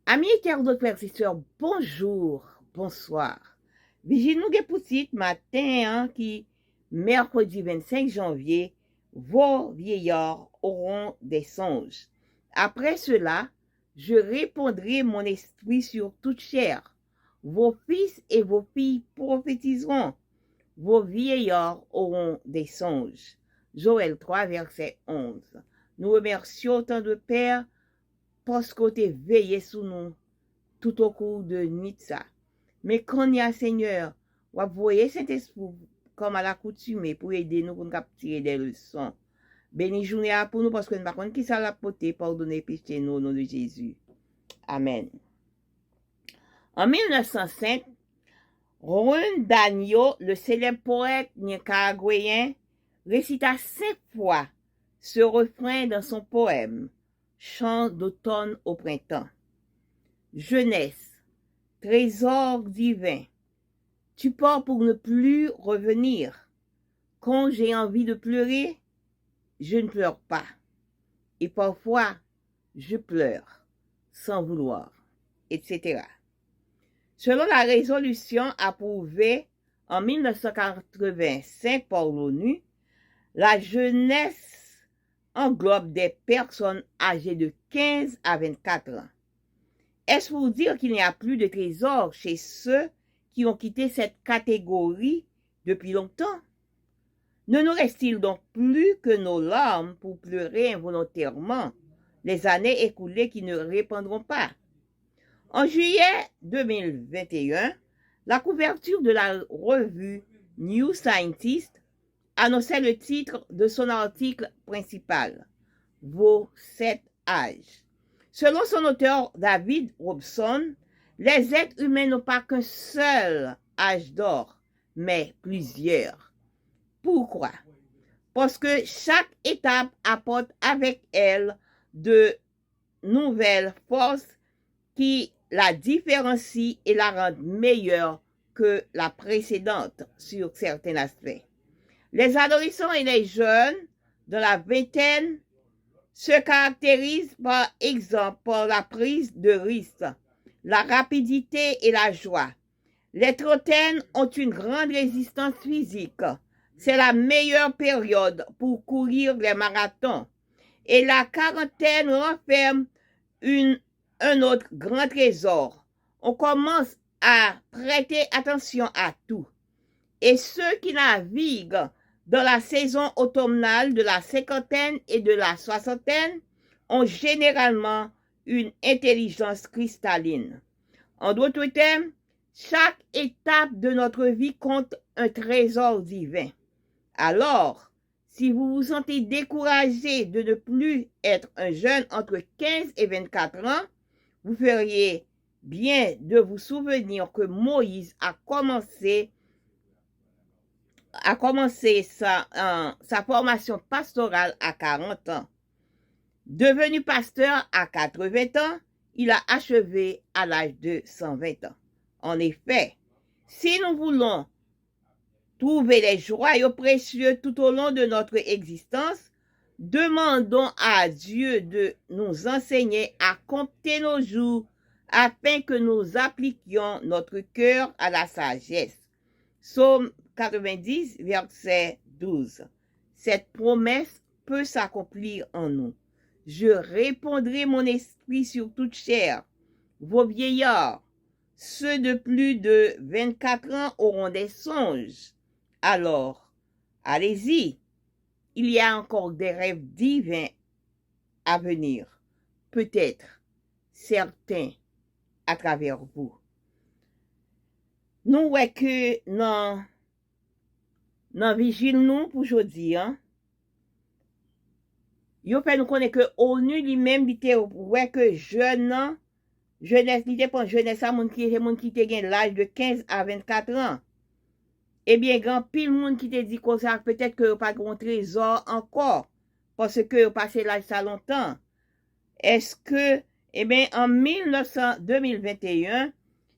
Amis internautes, frères et sœurs, bonjour, bonsoir. Vigile nous pour titre matin qui mercredi 25 janvier, vos vieillards auront des songes. Après cela, je répondrai mon esprit sur toute chair. Vos fils et vos filles prophétiseront. Vos vieillards auront des songes. Joël 3, verset 11. Nous remercions tant de Père parce que tu es veillé sous nous tout au cours de nuit ça. Mais quand il y a Seigneur, vous voyez cet esprit comme à l'accoutumée pour aider nous pour nous tirer des leçons. Béni journée pour nous parce que nous ne savons pas qui ça l'a porté, pardonnez péché nous au nom de Jésus. Amen. En 1905, Juan Daño, le célèbre poète nicaraguayen, récita 5 fois ce refrain dans son poème Chant d'automne au printemps. Jeunesse, trésor divin, tu pars pour ne plus revenir. Quand j'ai envie de pleurer, je ne pleure pas. Et parfois, je pleure sans vouloir, etc. Selon la résolution approuvée en 1985 par l'ONU, la jeunesse englobe des personnes âgées de 15 à 24 ans. Est-ce pour dire qu'il n'y a plus de trésors chez ceux qui ont quitté cette catégorie depuis longtemps? Ne nous reste-t-il donc plus que nos larmes pour pleurer involontairement les années écoulées qui ne répondront pas? En juillet 2021, la couverture de la revue New Scientist annonçait le titre de son article principal, Vos 7 âges. Selon son auteur David Robson, les êtres humains n'ont pas qu'un seul âge d'or, mais plusieurs. Pourquoi? Parce que chaque étape apporte avec elle de nouvelles forces qui la différencient et la rendent meilleure que la précédente sur certains aspects. Les adolescents et les jeunes de la vingtaine se caractérisent par exemple par la prise de risque, la rapidité et la joie. Les trentaines ont une grande résistance physique. C'est la meilleure période pour courir les marathons. Et la quarantaine renferme un autre grand trésor. On commence à prêter attention à tout. Et ceux qui naviguent dans la saison automnale de la cinquantaine et de la soixantaine ont généralement une intelligence cristalline. En d'autres termes, chaque étape de notre vie compte un trésor divin. Alors, si vous vous sentez découragé de ne plus être un jeune entre 15 et 24 ans, vous feriez bien de vous souvenir que Moïse a commencé sa formation pastorale à 40 ans. Devenu pasteur à 80 ans, il a achevé à l'âge de 120 ans. En effet, si nous voulons trouver les joyaux précieux tout au long de notre existence, demandons à Dieu de nous enseigner à compter nos jours afin que nous appliquions notre cœur à la sagesse. Psaume 90, verset 12. Cette promesse peut s'accomplir en nous. Je répondrai mon esprit sur toute chair. Vos vieillards, ceux de plus de 24 ans auront des songes. Alors, allez-y, il y a encore des rêves divins à venir. Peut-être certains à travers vous. Nous voyons que dans vigile nous pour aujourd'hui, yo fait nous connaître que ONU lui-même dit que jeunesse l'idée pour jeunesse à moun qui te l'âge de 15 à 24 ans. Eh bien, grand pile monde qui te dit qu'on ça peut-être que pas grand trésor encore parce que passé l'âge ça longtemps. Est-ce que eh bien en 2021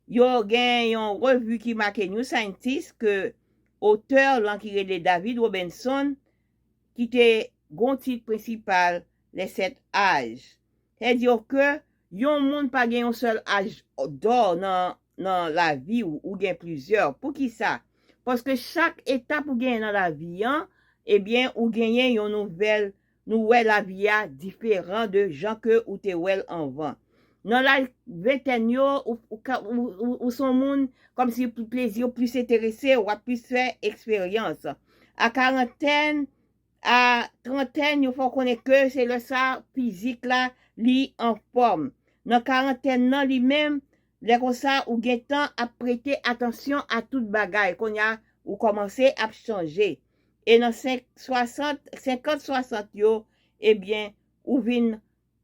yo gen yon revue qui marque New Scientist que auteur là qui est David Robinson qui était gon titre principal les 7 âges. C'est-à-dire que yon moun pa gen yon seul âge d'or dans la vie ou gen plusieurs. Pour qui ça? Parce que chaque étape ou gen dans la vie, eh bien, ou genyen yon nouvelle la vie a différent de gens que ou te wel avant. Dans la vingtaine yo, ou son moun, comme si plus plaisir, plus intéressé, ou a plus faire expérience. À quarantaine, à trentaine, il faut connaître que c'est le ça physique là, li en forme. Dans quarantaine, nan li même, les comme ça, ou gen temps à prêter attention à toute bagaille, qu'on y a, ou commencer à changer. Et dans 50-60 yo, eh bien, ou vin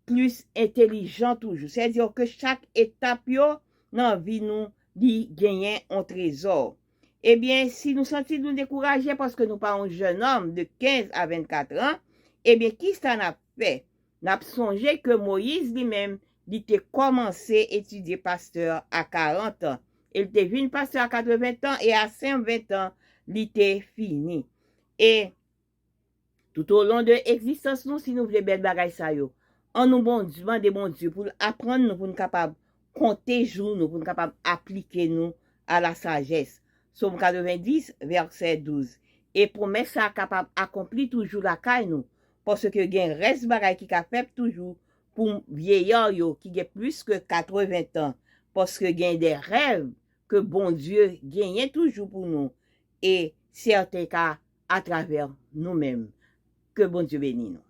plus intelligent toujours. C'est-à-dire que chaque étape yo, dans vie nous, li genyen un trésor. Eh bien, si nous sentons nous décourager parce que nous pas un jeune homme de 15 à 24 ans, eh bien, qui ça n'a fait? N'a songé que Moïse lui-même, il était commencé à étudier pasteur à 40 ans. Il était venu pasteur à 80 ans et à 120 ans, il était fini. Et tout au long de l'existence, nous, si nous voulons belle bagaille ça yo, en nous bon Dieu, bon Dieu, pour apprendre nous, pour nous capables compter jour nous, pour nous capables appliquer nous à la sagesse. Somme 90, verset 12. Et promesse ça capable accomplir toujours la caille nous. Parce que gen reste bagaille qui ka fait toujours pour vieillard yo qui gen plus que 80 ans. Parce que gen des rêves que bon Dieu gagne toujours pour nous. Et certains cas à travers nous-mêmes. Que bon Dieu bénisse nous.